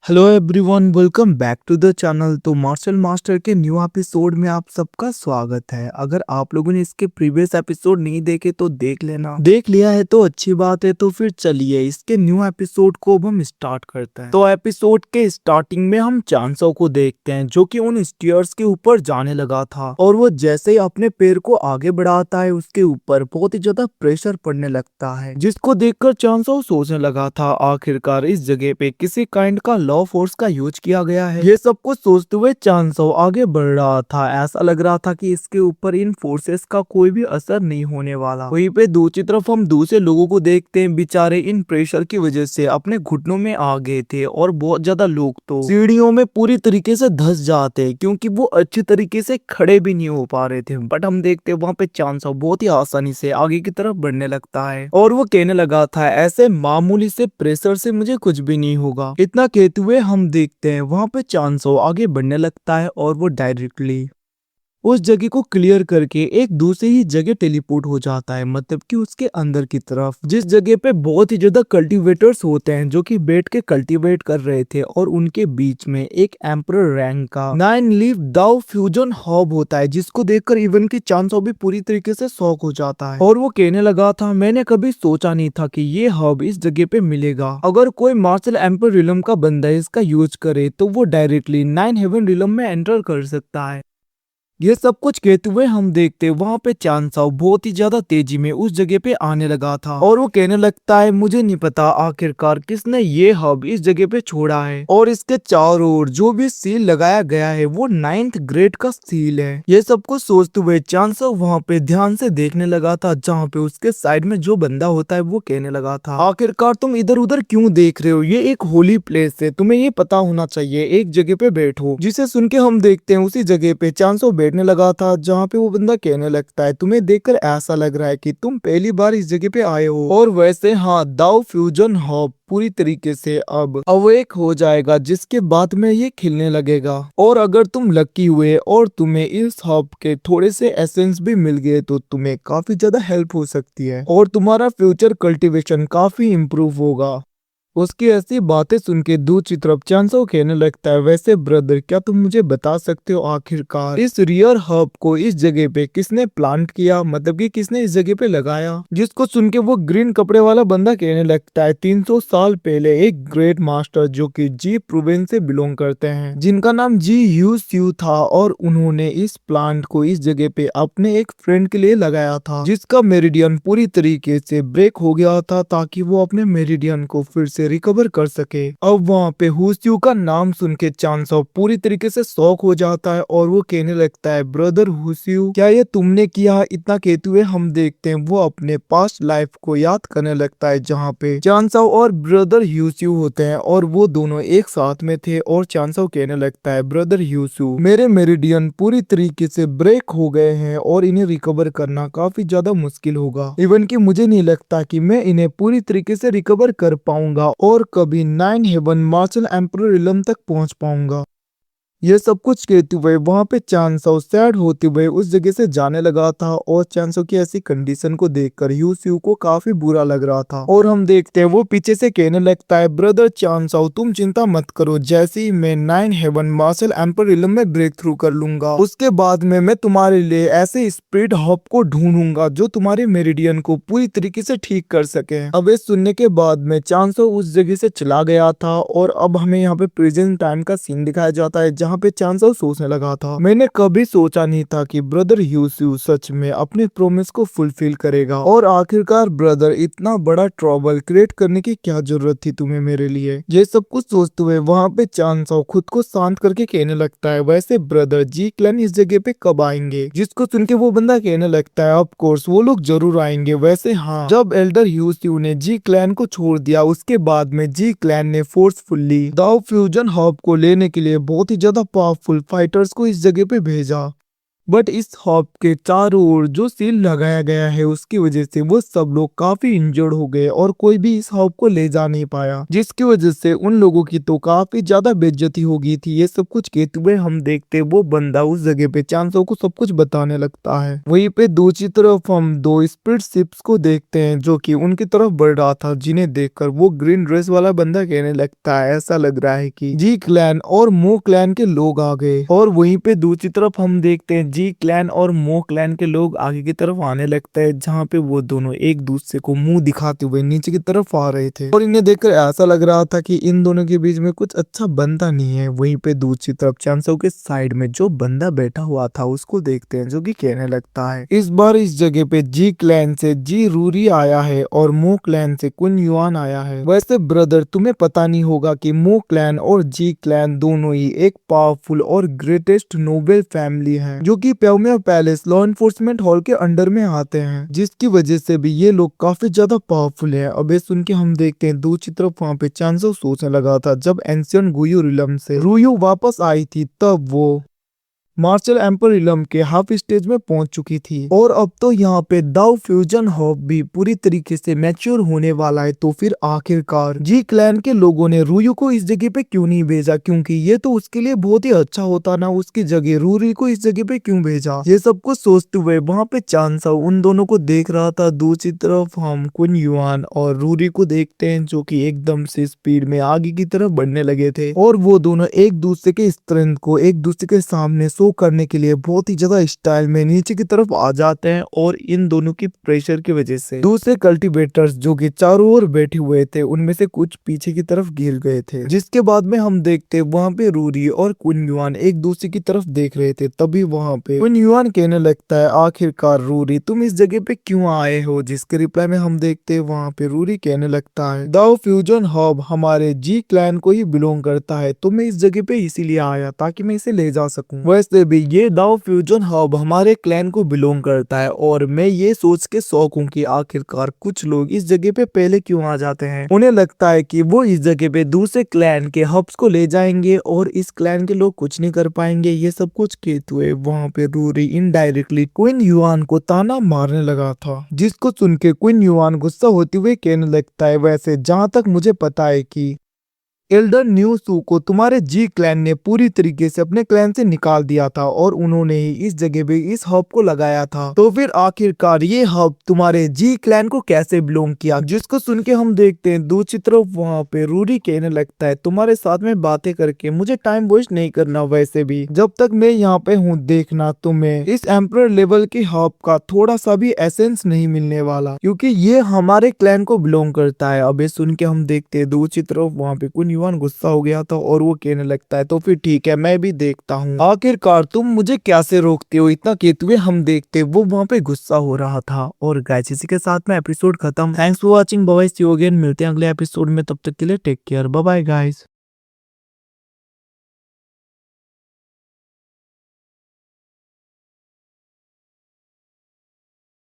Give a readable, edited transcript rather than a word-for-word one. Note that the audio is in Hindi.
Hello everyone, welcome back to the channel. तो मार्शल मास्टर के न्यू एपिसोड में आप सबका स्वागत है। अगर आप लोगों ने इसके प्रीवियस एपिसोड नहीं देखे तो देख लेना, देख लिया है तो अच्छी बात है। तो फिर चलिए इसके न्यू एपिसोड को अब हम स्टार्ट करते हैं। तो एपिसोड के स्टार्टिंग में हम चांसो को देखते हैं जो कि उन स्टेयर्स के ऊपर जाने लगा था, और वो जैसे ही अपने पैर को आगे बढ़ाता है उसके ऊपर बहुत ही ज्यादा प्रेशर पड़ने लगता है, जिसको देखकर चांसो सोचने लगा था आखिरकार इस जगह पे किसी काइंड का लॉ फोर्स का यूज किया गया है। ये सब कुछ सोचते हुए चांसो आगे बढ़ रहा था। ऐसा लग रहा था कि इसके ऊपर इन फोर्सेस का कोई भी असर नहीं होने वाला। वहीं पे दूसरी तरफ हम दूसरे लोगों को देखते हैं, बेचारे इन प्रेशर की वजह से अपने घुटनों में आ गए थे, और बहुत ज्यादा लोग तो सीढ़ियों में पूरी तरीके से धंस जाते क्योंकि वो अच्छी तरीके से खड़े भी नहीं हो पा रहे थे। बट हम देखते हैं वहां पे चांसो बहुत ही आसानी से आगे की तरफ बढ़ने लगता है, और वो कहने लगा था ऐसे मामूली से प्रेशर से मुझे कुछ भी नहीं होगा। इतना कहते हुए हम देखते हैं वहां पे चांसो आगे बढ़ने लगता है, और वो डायरेक्टली उस जगह को क्लियर करके एक दूसरी ही जगह टेलीपोर्ट हो जाता है, मतलब कि उसके अंदर की तरफ, जिस जगह पे बहुत ही ज्यादा कल्टीवेटर्स होते हैं जो कि बैठ के कल्टीवेट कर रहे थे, और उनके बीच में एक एम्परर रैंक का 9 लीफ दाउ फ्यूजन हब होता है, जिसको देखकर इवन की चांसो भी पूरी तरीके से शॉक हो जाता है। और वो कहने लगा था मैंने कभी सोचा नहीं था कि ये हब इस जगह पे मिलेगा। अगर कोई मार्शल एम्पर रिलम का बंदा इसका यूज करे तो वो डायरेक्टली 9 हेवन रिलम में एंटर कर सकता है। ये सब कुछ कहते हुए हम देखते वहां पे चांसाओ बहुत ही ज्यादा तेजी में उस जगह पे आने लगा था, और वो कहने लगता है मुझे नहीं पता आखिरकार किसने ये हब इस जगह पे छोड़ा है, और इसके चारों ओर जो भी सील लगाया गया है वो 9th ग्रेड का सील है। ये सब कुछ सोचते हुए चांसाओ वहां पे ध्यान से देखने लगा था, जहाँ पे उसके साइड में जो बंदा होता है वो कहने लगा था आखिरकार तुम इधर उधर क्यों देख रहे हो, ये एक होली प्लेस है, तुम्हें ये पता होना चाहिए, एक जगह पे बैठो। जिसे सुन के हम देखते हैं उसी जगह पे चांसो बैठने लगा था, जहाँ पे वो बंदा कहने लगता है तुम्हें देखकर ऐसा लग रहा है कि तुम पहली बार इस जगह पे आए हो, और वैसे हाँ दाउ फ्यूजन हब पूरी तरीके से अब अवेक हो जाएगा, जिसके बाद में ये खिलने लगेगा। और अगर तुम लकी हुए और तुम्हें इस हब के थोड़े से एसेंस भी मिल गए तो तुम्हें काफी ज्यादा हेल्प हो सकती है, और तुम्हारा फ्यूचर कल्टीवेशन काफी इम्प्रूव होगा। उसकी ऐसी बातें सुन के दूसरी तरफ चांसो कहने लगता है वैसे ब्रदर क्या तुम मुझे बता सकते हो आखिरकार इस रियर हब को इस जगह पे किसने प्लांट किया, मतलब कि किसने इस जगह पे लगाया। जिसको सुन के वो ग्रीन कपड़े वाला बंदा कहने लगता है 300 साल पहले एक ग्रेट मास्टर जो कि जी प्रोविंस से बिलोंग करते हैं, जिनका नाम जी ह्यू स्यू था, और उन्होंने इस प्लांट को इस जगह पे अपने एक फ्रेंड के लिए लगाया था, जिसका मेरिडियन पूरी तरीके से ब्रेक हो गया था, ताकि वो अपने मेरिडियन को फिर से रिकवर कर सके। अब वहाँ पे हुस्यू का नाम सुन के चांसो पूरी तरीके से शॉक हो जाता है, और वो कहने लगता है ब्रदर हुस्यू क्या ये तुमने किया। इतना कहते हुए हम देखते हैं वो अपने पास्ट लाइफ को याद करने लगता है, जहाँ पे चांसो और ब्रदर ह्यूस्यू होते हैं, और वो दोनों एक साथ में थे। और चांसो कहने लगता है ब्रदर ह्यूस्यू मेरे मेरिडियन पूरी तरीके से ब्रेक हो गए हैं, और इन्हें रिकवर करना काफी ज्यादा मुश्किल होगा, इवन कि मुझे नहीं लगता कि मैं इन्हें पूरी तरीके से रिकवर कर पाऊंगा और कभी 9 हेवन मार्शल एम्परर रिलम तक पहुंच पाऊंगा। ये सब कुछ कहते हुए वहां पे चांसो सैड होते हुए उस जगह से जाने लगा था, और चांसो की ऐसी कंडीशन को देखकर ह्यूस्यू को काफी बुरा लग रहा था। और हम देखते हैं वो पीछे से कहने लगता है ब्रदर चांसो तुम चिंता मत करो, जैसे ही मैं 9 हेवन मार्शल एम्परर रिलम में ब्रेक थ्रू कर लूंगा उसके बाद में मैं तुम्हारे लिए ऐसे स्पिरिट हब को ढूंढूंगा जो तुम्हारे मेरिडियन को पूरी तरीके से ठीक कर सके। अब ये सुनने के बाद में चांसो उस जगह से चला गया था, और अब हमें यहाँ पे प्रेजेंट टाइम का सीन दिखाया जाता है, जहाँ पे चांसो सोचने लगा था मैंने कभी सोचा नहीं था कि ब्रदर ह्यूस्यू सच में अपने प्रोमिस को फुलफिल करेगा, और आखिरकार ब्रदर इतना बड़ा ट्रबल क्रिएट करने की क्या जरूरत थी तुम्हें मेरे लिए। ये सब कुछ सोचते हुए वहाँ पे चांसो खुद को शांत करके कहने लगता है वैसे ब्रदर जी क्लैन इस जगह पे कब आएंगे। जिसको सुन के वो बंदा कहने लगता है ऑफ कोर्स वो लोग जरूर आएंगे, वैसे हाँ जब एल्डर ह्यूस्यू ने जी क्लैन को छोड़ दिया उसके बाद में जी क्लैन ने फोर्सफुली दाओ फ्यूजन हब को लेने के लिए बहुत ही ज्यादा पावरफुल फाइटर्स को इस जगह पे भेजा। बट इस हब के चारों ओर जो सील लगाया गया है उसकी वजह से वो सब लोग काफी इंजर्ड हो गए और कोई भी इस हब को ले जा नहीं पाया, जिसकी वजह से उन लोगों की तो काफी ज्यादा बेइज्जती हो गई थी। ये सब कुछ कहते हुए हम देखते वो बंदा उस जगह पे चांसो को सब कुछ बताने लगता है। वहीं पे दूसरी तरफ हम दो स्पीड शिप्स को देखते हैं जो कि उनकी तरफ बढ़ रहा था, जिन्हें देखकर वो ग्रीन ड्रेस वाला बंदा कहने लगता है ऐसा लग रहा है कि जी क्लैन और मो क्लैन के लोग आ गए। और वहीं पे दूसरी तरफ हम देखते हैं जी क्लैन और मो क्लैन के लोग आगे की तरफ आने लगते हैं, जहाँ पे वो दोनों एक दूसरे को मुंह दिखाते हुए नीचे की तरफ आ रहे थे और इन्हें देखकर ऐसा लग रहा था कि इन दोनों के बीच में कुछ अच्छा बनता नहीं है। वहीं पे दूसरी तरफ चांसो के साइड में जो बंदा बैठा हुआ था उसको देखते हैं जो कि कहने लगता है इस बार इस जगह पे जी क्लैन से जी रूरी आया है और मो क्लैन से कुन युआन आया है। वैसे ब्रदर तुम्हें पता नहीं होगा कि मो क्लैन और जी क्लैन दोनों ही एक पावरफुल और ग्रेटेस्ट नोबल फैमिली है जो कि प्योमिया पैलेस लॉ एनफोर्समेंट हॉल के अंडर में आते हैं, जिसकी वजह से भी ये लोग काफी ज्यादा पावरफुल है। अब ये सुन के हम देखते हैं दूसरी तरफ वहाँ पे चांसो सोचने लगा था जब एंशियंट गुयू रिलम से रुयू वापस आई थी तब वो मार्शल एम्पर रिलम के हाफ स्टेज में पहुंच चुकी थी और अब तो यहाँ पे दाओ फ्यूजन हब भी पूरी तरीके से मैच्योर होने वाला है। तो फिर आखिरकार जी क्लैन के लोगों ने रूयू को इस जगह पे क्यों नहीं भेजा, क्योंकि ये तो उसके लिए बहुत ही अच्छा होता ना, उसकी जगह रूरी को इस जगह पे क्यों भेजा। ये सब कुछ सोचते हुए वहाँ पे चांसाओ उन दोनों को देख रहा था। दूसरी तरफ हम कुन युआन और रूरी को देखते हैं जो कि एकदम से स्पीड में आगे की तरफ बढ़ने लगे थे और वो दोनों एक दूसरे के स्ट्रेंथ को एक दूसरे के सामने करने के लिए बहुत ही ज्यादा स्टाइल में नीचे की तरफ आ जाते हैं और इन दोनों की प्रेशर की वजह से दूसरे कल्टीवेटर्स जो कि चारों ओर बैठे हुए थे उनमें से कुछ पीछे की तरफ गिर गए थे, जिसके बाद में हम देखते वहां पे रूरी और कुन युआन एक दूसरे की तरफ देख रहे थे। तभी वहां पे कुन युआन कहने लगता है आखिरकार रूरी तुम इस जगह पे क्यों आए हो, जिसके रिप्लाई में हम देखते वहां पे रूरी कहने लगता है दाओ फ्यूजन हब हमारे जी क्लैन को ही बिलोंग करता है, तो मैं इस जगह पे इसीलिए आया ताकि मैं इसे ले जा सकूं। वैसे भी ये दाओ फ्यूजन हब हमारे क्लैन को बिलोंग करता है और मैं ये सोच के शौक हूँ कि आखिरकार कुछ लोग इस जगह पे पहले क्यों आ जाते हैं। उन्हें लगता है कि वो इस जगह पे दूसरे क्लैन के हब्स को ले जाएंगे और इस क्लैन के लोग कुछ नहीं कर पाएंगे। ये सब कुछ कहते हुए वहाँ पे रूरी इनडायरेक्टली क्वीन युआन को ताना मारने लगा था, जिसको सुन के क्वीन युआन गुस्सा होते हुए कहने लगता है वैसे जहाँ तक मुझे पता है कि एल्डर न्यू सू को तुम्हारे जी क्लैन ने पूरी तरीके से अपने क्लैन से निकाल दिया था और उन्होंने ही इस जगह पे इस हब को लगाया था, तो फिर आखिरकार ये हब तुम्हारे जी क्लैन को कैसे बिलोंग किया। जिसको सुन के हम देखते हैं दूसरी तरफ वहाँ पे रूरी कहने लगता है तुम्हारे साथ में बातें करके मुझे टाइम वेस्ट नहीं करना, वैसे भी जब तक मैं यहाँ पे हूँ देखना तुम्हें इस एम्परर लेवल के हब का थोड़ा सा भी एसेंस नहीं मिलने वाला, क्योंकि ये हमारे क्लैन को बिलोंग करता है। अब ये सुन के हम देखते हैं दूसरी तरफ वहाँ पे कुन युआन गुस्सा हो गया था और वो कहने लगता है तो फिर ठीक है मैं भी देखता हूँ, आखिरकार तुम मुझे कैसे रोकते हो। इतना कहते हुए हम देखते वो वहाँ पे गुस्सा हो रहा था। और गाइस इसी के साथ में एपिसोड खत्म। Thanks for watching, bye bye, see you again. मिलते हैं अगले एपिसोड में, तब तक के लिए take care, bye bye guys.